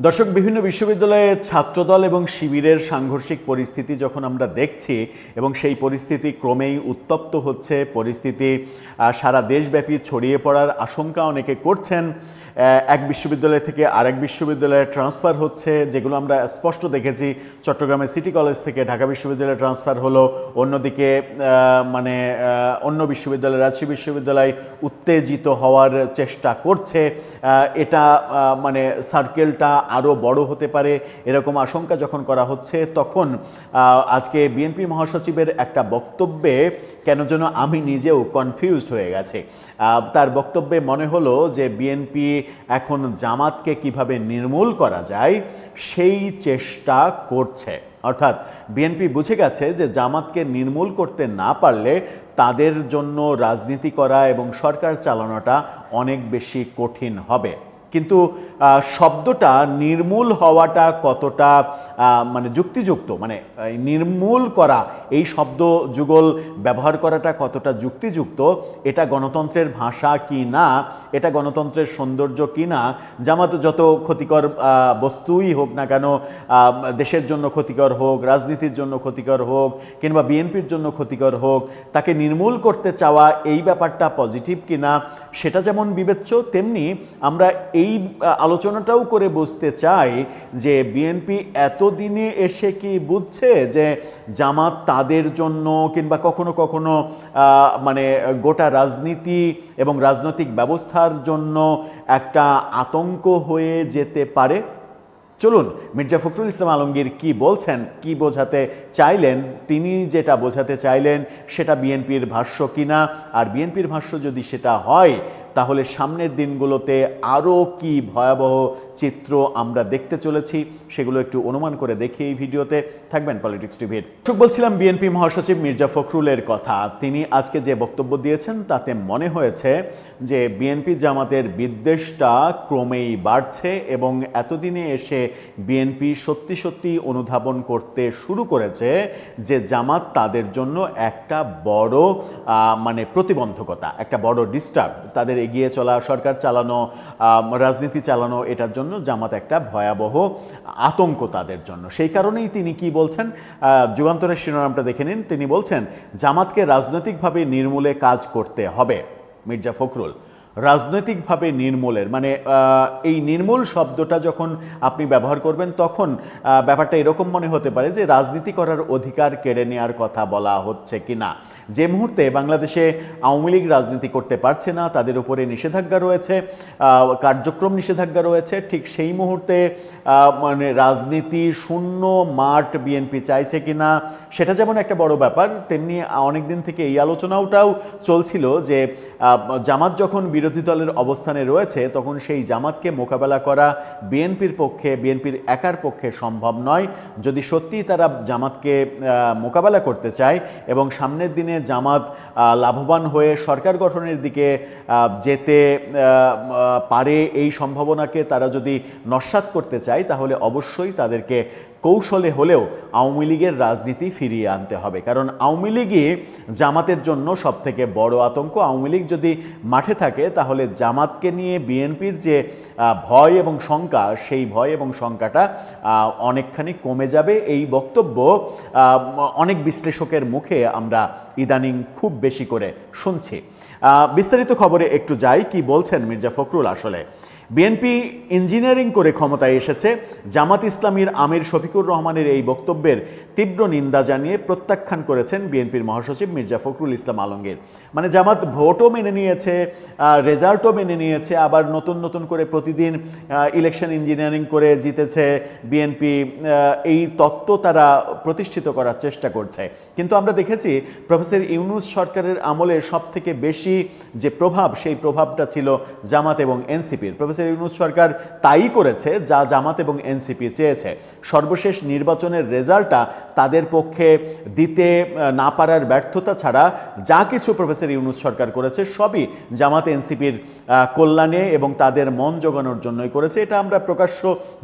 দর্শক, বিভিন্ন বিশ্ববিদ্যালয়ে ছাত্রদল এবং শিবিরের সাংঘর্ষিক পরিস্থিতি যখন আমরা দেখছি এবং সেই পরিস্থিতি ক্রমেই উত্তপ্ত হচ্ছে, পরিস্থিতি সারা দেশব্যাপী ছড়িয়ে পড়ার আশঙ্কা অনেকে করছেন। এক বিশ্ববিদ্যালয় থেকে আরেক বিশ্ববিদ্যালয়ে ট্রান্সফার হচ্ছে, যেগুলো আমরা স্পষ্ট দেখেছি। চট্টগ্রামের সিটি কলেজ থেকে ঢাকা বিশ্ববিদ্যালয়ে ট্রান্সফার হলো, অন্যদিকে অন্য বিশ্ববিদ্যালয় রাজশাহী বিশ্ববিদ্যালয় উত্তেজিত হওয়ার চেষ্টা করছে। এটা সার্কেলটা আরও বড় হতে পারে এরকম আশঙ্কা যখন করা হচ্ছে, তখন আজকে বিএনপি মহাসচিবের একটা বক্তব্যে কেন যেন আমি নিজেও কনফিউজড হয়ে গেছে। তার বক্তব্যে মনে হলো যে বিএনপি এখন জামাতকে কিভাবে নির্মূল করা যায় সেই চেষ্টা করছে। অর্থাৎ বিএনপি বুঝে গেছে যে জামাতকে নির্মূল করতে না পারলে তাদের জন্য রাজনীতি করা এবং সরকার চালানোটা অনেক বেশি কঠিন হবে। কিন্তু শব্দটা নির্মূল হওয়াটা কতটা যুক্তিযুক্ত, নির্মূল করা এই শব্দ যুগল ব্যবহার করাটা কতটা যুক্তিযুক্ত, এটা গণতন্ত্রের ভাষা কি না, এটা গণতন্ত্রের সৌন্দর্য কি না। জামাত যত ক্ষতিকর বস্তুই হোক না কেন, দেশের জন্য ক্ষতিকর হোক, রাজনীতির জন্য ক্ষতিকর হোক, কিংবা বিএনপির জন্য ক্ষতিকর হোক, তাকে নির্মূল করতে চাওয়া এই ব্যাপারটা পজিটিভ কিনা সেটা যেমন বিবেচ্য, তেমনি আমরা এই আলোচনাটাও করে বুঝতে চাই যে বিএনপি এতদিনে এসে কি বুঝছে যে জামাত তাদের জন্য কিংবা কখনো কখনো গোটা রাজনীতি এবং রাজনৈতিক ব্যবস্থার জন্য একটা আতঙ্ক হয়ে যেতে পারে। চলুন মির্জা ফখরুল ইসলাম আলমগীর কি বলছেন, কি বোঝাতে চাইলেন, তিনি যেটা বোঝাতে চাইলেন সেটা বিএনপির ভাষ্য কিনা, আর বিএনপির ভাষ্য যদি সেটা হয় তাহলে সামনের দিনগুলোতে আরও কি ভয়াবহ চিত্র আমরা দেখতে চলেছি সেগুলো একটু অনুমান করে দেখি এই ভিডিওতে। থাকবেন পলিটিক্স টিভির। বলছিলাম বিএনপি মহাসচিব মির্জা ফখরুলের কথা। তিনি আজকে যে বক্তব্য দিয়েছেন তাতে মনে হয়েছে যে বিএনপি জামাতের বিদ্বেষটা ক্রমেই বাড়ছে এবং এতদিনে এসে বিএনপি সত্যি সত্যি অনুধাবন করতে শুরু করেছে যে জামাত তাদের জন্য একটা বড় প্রতিবন্ধকতা, একটা বড় ডিস্টার্ব। তাদের এগিয়ে চলা, সরকার চালানো, রাজনীতি চালানো, এটার জন্য জামাত একটা ভয়াবহ আতঙ্ক তাদের জন্য। সেই কারণেই তিনি কি বলছেন, যুগান্তরের শিরোনামটা দেখে নিন। তিনি বলছেন জামাতকে রাজনৈতিকভাবে নির্মূলে কাজ করতে হবে। মির্জা ফখরুল রাজনৈতিকভাবে নির্মূলের এই নির্মূল শব্দটা যখন আপনি ব্যবহার করবেন তখন ব্যাপারটা এরকম মনে হতে পারে যে রাজনীতি করার অধিকার কেড়ে নেওয়ার কথা বলা হচ্ছে কিনা। যে মুহূর্তে বাংলাদেশে আওয়ামী লীগ রাজনীতি করতে পারছে না, তাদের উপরে নিষেধাজ্ঞা রয়েছে, কার্যক্রম নিষেধাজ্ঞা রয়েছে, ঠিক সেই মুহূর্তে রাজনীতি শূন্য মাঠ বিএনপি চাইছে কিনা সেটা যেমন একটা বড় ব্যাপার, তেমনি অনেকদিন থেকে এই আলোচনাটাও চলছিল যে জামাত যখন বিরোধী দলের অবস্থানে রয়েছে তখন সেই জামাতকে মোকাবেলা করা বিএনপির পক্ষে, বিএনপির একার পক্ষে সম্ভব নয়। যদি সত্যি তারা জামাতকে মোকাবেলা করতে চায় এবং সামনের দিনে জামাত লাভবান হয়ে সরকার গঠনের দিকে যেতে পারে এই সম্ভাবনাকে তারা যদি নস্যাৎ করতে চায়, তাহলে অবশ্যই তাদেরকে কৌশলে হলেও আওয়ামী লীগের রাজনীতি ফিরিয়ে আনতে হবে। কারণ আওয়ামী লীগই জামাতের জন্য সবথেকে বড় আতঙ্ক। আওয়ামী লীগ যদি মাঠে থাকে তাহলে জামাতকে নিয়ে বিএনপির যে ভয় এবং শঙ্কা, সেই ভয় এবং শঙ্কাটা অনেকখানি কমে যাবে। এই বক্তব্য অনেক বিশ্লেষকের মুখে আমরা ইদানিং খুব বেশি করে শুনছি। বিস্তারিত খবরে একটু যাই, কি বলছেন মির্জা ফখরুল। আসলে বিএনপি ইঞ্জিনিয়ারিং করে ক্ষমতায় এসেছে। জামাত ইসলামীর আমির শফিকুর রহমানের এই বক্তব্যের তীব্র নিন্দা জানিয়ে প্রত্যাখ্যান করেছেন বিএনপির মহাসচিব মির্জা ফখরুল ইসলাম আলমগীর। জামাত ভোটও মেনে নিয়েছে, রেজাল্টও মেনে নিয়েছে, আবার নতুন নতুন করে প্রতিদিন ইলেকশন ইঞ্জিনিয়ারিং করে জিতেছে বিএনপি, এই তত্ত্ব তারা প্রতিষ্ঠিত করার চেষ্টা করছে। কিন্তু আমরা দেখেছি প্রফেসর ইউনূস সরকারের আমলে সবথেকে বেশি যে প্রভাব, সেই প্রভাবটা ছিল জামাত এবং এনসিপির। প্রফেসর ইউনূস সরকার তাই করেছে যা জামাত এবং এনসিপি চেয়েছে। সর্বশেষ নির্বাচনের রেজাল্টটা তাদের পক্ষে দিতে না পারার ব্যর্থতা ছাড়া যা কিছু প্রফেসর ইউনূস সরকার করেছে সবই জামাত এনসিপির কল্যাণে এবং তাদের মন জোগানোর জন্যই করেছে। এটা আমরা প্রকাশ্য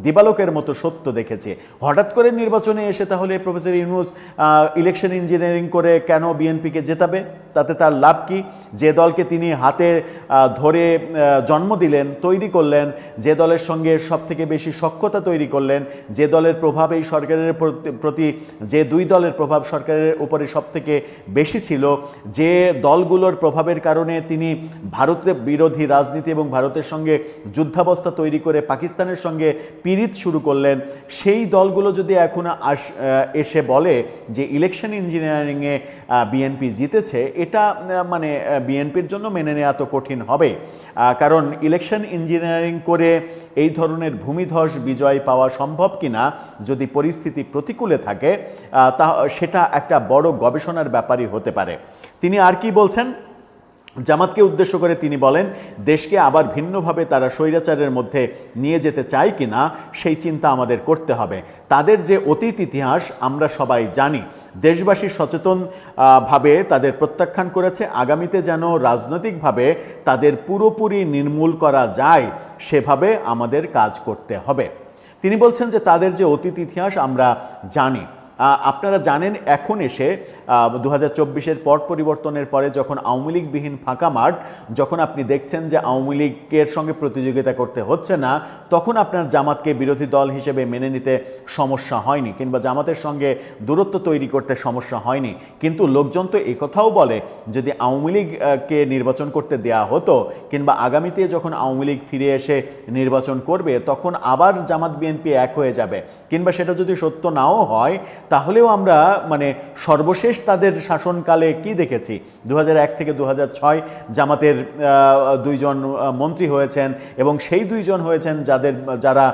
দিবালোকের মতো সত্য দেখেছি। হঠাৎ করে নির্বাচনে এসে তাহলে প্রফেসর ইউনূস ইলেকশন ইঞ্জিনিয়ারিং করে কেন বিএনপিকে জেতাবে? তাতে তার লাভ কি? যে দলকে তিনি হাতে ধরে জন্ম দিলেন, তৈরি করলেন, যে দলের সঙ্গে সবথেকে বেশি সখ্যতা তৈরি করলেন, যে দলের প্রভাব এই সরকারের প্রতি, যে দুই দলের প্রভাব সরকারের উপরে সবথেকে বেশি ছিল, যে দলগুলোর প্রভাবের কারণে তিনি ভারতের বিরোধী রাজনীতি এবং ভারতের সঙ্গে যুদ্ধাবস্থা তৈরি করে পাকিস্তানের সঙ্গে পীড়িত শুরু করলেন, সেই দলগুলো যদি এখন এসে বলে যে ইলেকশন ইঞ্জিনিয়ারিংয়ে বিএনপি জিতেছে, এটা মানে বিএনপির জন্য মেনে নেওয়া তো কঠিন হবে। কারণ ইলেকশন ইঞ্জিনিয়ারিং করে এই ধরনের ভূমিধস বিজয় পাওয়া সম্ভব কিনা, যদি পরিস্থিতি প্রতিকূলে থাকে, তা সেটা একটা বড় গবেষণার ব্যাপারই হতে পারে। তিনি আর কি বলছেন? জামাতকে উদ্দেশ্য করে তিনি বলেন, দেশকে আবার ভিন্নভাবে তারা স্বৈরাচারের মধ্যে নিয়ে যেতে চায় কিনা সেই চিন্তা আমাদের করতে হবে। তাদের যে অতীত ইতিহাস আমরা সবাই জানি। দেশবাসী সচেতন ভাবে তাদের প্রত্যাখ্যান করেছে। আগামীতে যেন রাজনৈতিকভাবে তাদের পুরোপুরি নির্মূল করা যায়, সেভাবে আমাদের কাজ করতে হবে। তিনি বলছেন যে তাদের যে অতীত ইতিহাস আমরা জানি। আপনারা জানেন, এখন এসে 2024-এর পট পরিবর্তনের পরে যখন আওয়ামী লীগবিহীন ফাঁকা মাঠ, যখন আপনি দেখছেন যে আওয়ামী লীগের সঙ্গে প্রতিযোগিতা করতে হচ্ছে না, তখন আপনার জামাতকে বিরোধী দল হিসেবে মেনে নিতে সমস্যা হয়নি, কিংবা জামাতের সঙ্গে দূরত্ব তৈরি করতে সমস্যা হয়নি। কিন্তু লোকজন তো একথাও বলে, যদি আওয়ামী লীগকে নির্বাচন করতে দেয়া হতো, কিংবা আগামীতে যখন আওয়ামী লীগ ফিরে এসে নির্বাচন করবে, তখন আবার জামাত বিএনপি এক হয়ে যাবে। কিংবা সেটা যদি সত্য নাও হয়, তাহলেও আমরা মানে সর্বশেষ তাদের শাসনকালে কি দেখেছি, 2001 থেকে 2006 জামাতের দুইজন মন্ত্রী হয়েছেন, এবং সেই দুইজন হয়েছেন যারা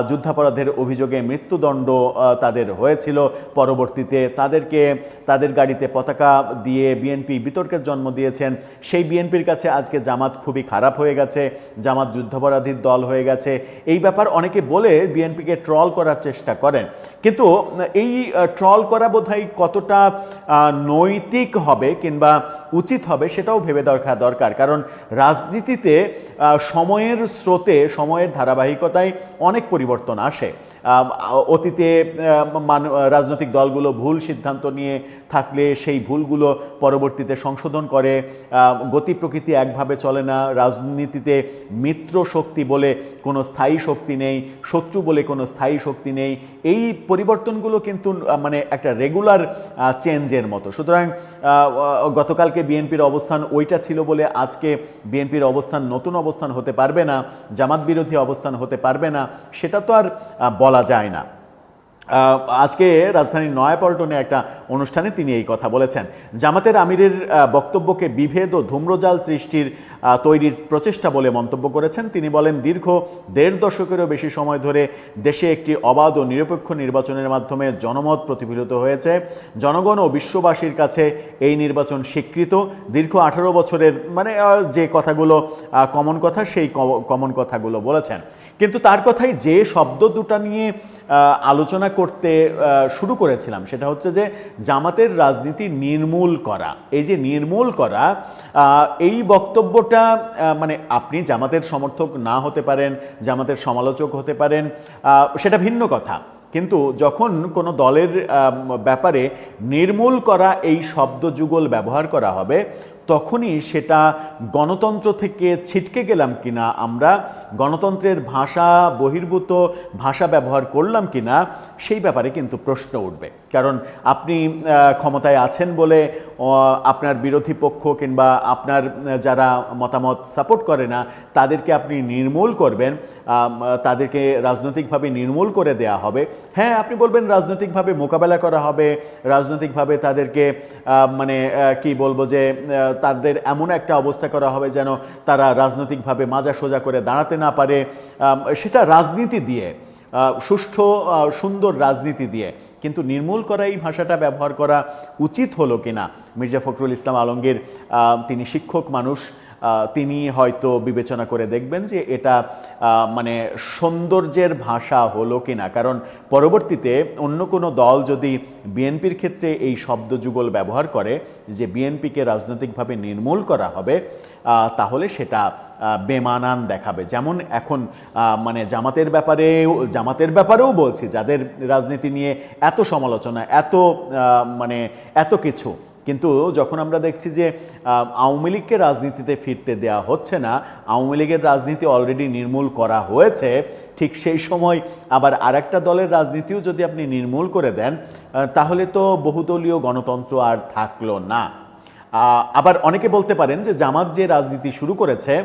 যুদ্ধাপরাধের অভিযোগে মৃত্যুদণ্ড তাদের হয়েছিল। পরবর্তীতে তাদের গাড়িতে পতাকা দিয়ে বিএনপি বিতর্কের জন্ম দিয়েছেন। সেই বিএনপির কাছে আজকে জামাত খুবই খারাপ হয়ে গেছে, জামাত যুদ্ধাপরাধীর দল হয়ে গেছে। এই ব্যাপার অনেকে বলে বিএনপিকে ট্রল করার চেষ্টা করেন, কিন্তু এই ট্রল করা বোধহয় কতটা নৈতিক হবে কিংবা উচিত হবে সেটাও ভেবে দরকার। কারণ রাজনীতিতে সময়ের স্রোতে, সময়ের ধারাবাহিকতায় অনেক পরিবর্তন আসে। অতীতে রাজনৈতিক দলগুলো ভুল সিদ্ধান্ত নিয়ে থাকলে সেই ভুলগুলো পরবর্তীতে সংশোধন করে। গতি প্রকৃতি একভাবে চলে না। রাজনীতিতে মিত্র শক্তি বলে কোনো স্থায়ী শক্তি নেই, শত্রু বলে কোনো স্থায়ী শক্তি নেই। এই পরিবর্তনগুলো কিন্তু মানে একটা রেগুলার চেঞ্জের মতো। সুতরাং গতকালকে বিএনপির অবস্থান ওইটা ছিল বলে আজকে বিএনপির অবস্থান নতুন অবস্থান হতে পারবে না, জামাত বিরোধী অবস্থান হতে পারবে না, সেটা তো আর বলা যায় না। আজকে রাজধানীর নয়াপল্টনে একটা অনুষ্ঠানে তিনি এই কথা বলেছেন। জামাতের আমিরের বক্তব্যকে বিভেদ ও ধূম্রজাল তৈরির প্রচেষ্টা বলে মন্তব্য করেছেন। তিনি বলেন, দীর্ঘ 1.5 দশকেরও বেশি সময় ধরে দেশে একটি অবাধ ও নিরপেক্ষ নির্বাচনের মাধ্যমে জনমত প্রতিফলিত হয়েছে। জনগণ ও বিশ্ববাসীর কাছে এই নির্বাচন স্বীকৃত। দীর্ঘ 18 বছরের মানে যে কথাগুলো কমন কথা, সেই কমন কথাগুলো বলেছেন। কিন্তু তার কথাই যে শব্দ দুটা নিয়ে আলোচনা করতে শুরু করেছিলাম, সেটা হচ্ছে যে জামাতের রাজনীতি নির্মূল করা। এই যে নির্মূল করা, এই বক্তব্যটা মানে আপনি জামাতের সমর্থক না হতে পারেন, জামাতের সমালোচক হতে পারেন, সেটা ভিন্ন কথা। কিন্তু যখন কোনো দলের ব্যাপারে নির্মূল করা এই শব্দযুগল ব্যবহার করা হবে, তখনই সেটা গণতন্ত্র থেকে ছিটকে গেলাম কিনা, আমরা গণতন্ত্রের ভাষা বহির্ভূত ভাষা ব্যবহার করলাম কিনা, সেই ব্যাপারে কিন্তু প্রশ্ন উঠবে। কারণ আপনি ক্ষমতায় আছেন বলে আপনার বিরোধী পক্ষ কিংবা আপনার যারা মতামত সাপোর্ট করে না তাদেরকে আপনি নির্মূল করবেন, তাদেরকে রাজনৈতিকভাবে নির্মূল করে দেয়া হবে। হ্যাঁ, আপনি বলবেন রাজনৈতিকভাবে মোকাবেলা করা হবে, রাজনৈতিকভাবে তাদেরকে মানে কি বলবো যে তাদের এমন একটা অবস্থা করা হবে যেন তারা রাজনৈতিকভাবে মাজা সোজা করে দাঁড়াতে না পারে। সেটা রাজনীতি দিয়ে, সুষ্ঠু সুন্দর রাজনীতি দিয়ে। কিন্তু নির্মূল করা এই ভাষাটা ব্যবহার করা উচিত হলো কিনা, মির্জা ফখরুল ইসলাম আলমগীর তিনি শিক্ষক মানুষ, তিনি হয়তো বিবেচনা করে দেখবেন যে এটা মানে সৌন্দর্যের ভাষা হলো কিনা। কারণ পরবর্তীতে অন্য কোনো দল যদি বিএনপির ক্ষেত্রে এই শব্দযুগল ব্যবহার করে যে বিএনপিকে রাজনৈতিকভাবে নির্মূল করা হবে, তাহলে সেটা বেমানান দেখাবে। যেমন এখন মানে জামাতের ব্যাপারেও বলছি, যাদের রাজনীতি নিয়ে এত সমালোচনা, এত কিছু, কিন্তু যখন আমরা দেখছি যে আওয়ামী লীগকে রাজনীতিতে ফিরতে দেওয়া হচ্ছে না, আওয়ামী লীগের রাজনীতি অলরেডি নির্মূল করা হয়েছে, ঠিক সেই সময় আবার আরেকটা দলের রাজনীতিও যদি আপনি নির্মূল করে দেন, তাহলে তো বহুদলীয় গণতন্ত্র আর থাকলো না। আবার অনেকে বলতে পারেন যে জামাত যে রাজনীতি শুরু করেছে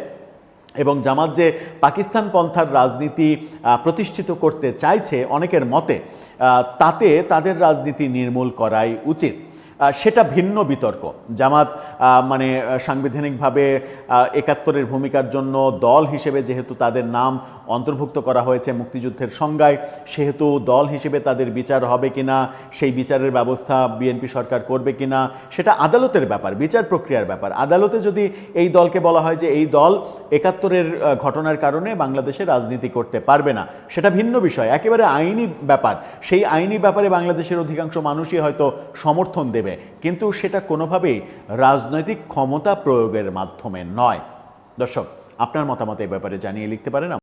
এবং জামাত যে পাকিস্তান পন্থার রাজনীতি প্রতিষ্ঠিত করতে চাইছে অনেকের মতে, তাতে তাদের রাজনীতি নির্মূল করাই উচিত। সেটা ভিন্ন বিতর্ক। জামাত মানে সাংবিধানিকভাবে ৭১-এর ভূমিকার জন্য দল হিসেবে যেহেতু তাদের নাম অন্তর্ভুক্ত করা হয়েছে মুক্তিযুদ্ধের সংজ্ঞায়, সেহেতু দল হিসেবে তাদের বিচার হবে কিনা, সেই বিচারের ব্যবস্থা বিএনপি সরকার করবে কিনা, সেটা আদালতের ব্যাপার, বিচার প্রক্রিয়ার ব্যাপার। আদালতে যদি এই দলকে বলা হয় যে এই দল ৭১-এর ঘটনার কারণে বাংলাদেশে রাজনীতি করতে পারবে না, সেটা ভিন্ন বিষয়, একেবারে আইনি ব্যাপার। সেই আইনি ব্যাপারে বাংলাদেশের অধিকাংশ মানুষই হয়তো সমর্থন দেবে, কিন্তু সেটা কোনোভাবেই রাজনৈতিক ক্ষমতা প্রয়োগের মাধ্যমে নয়। দর্শক, আপনার মতামত এই ব্যাপারে জানিয়ে লিখতে পারেন।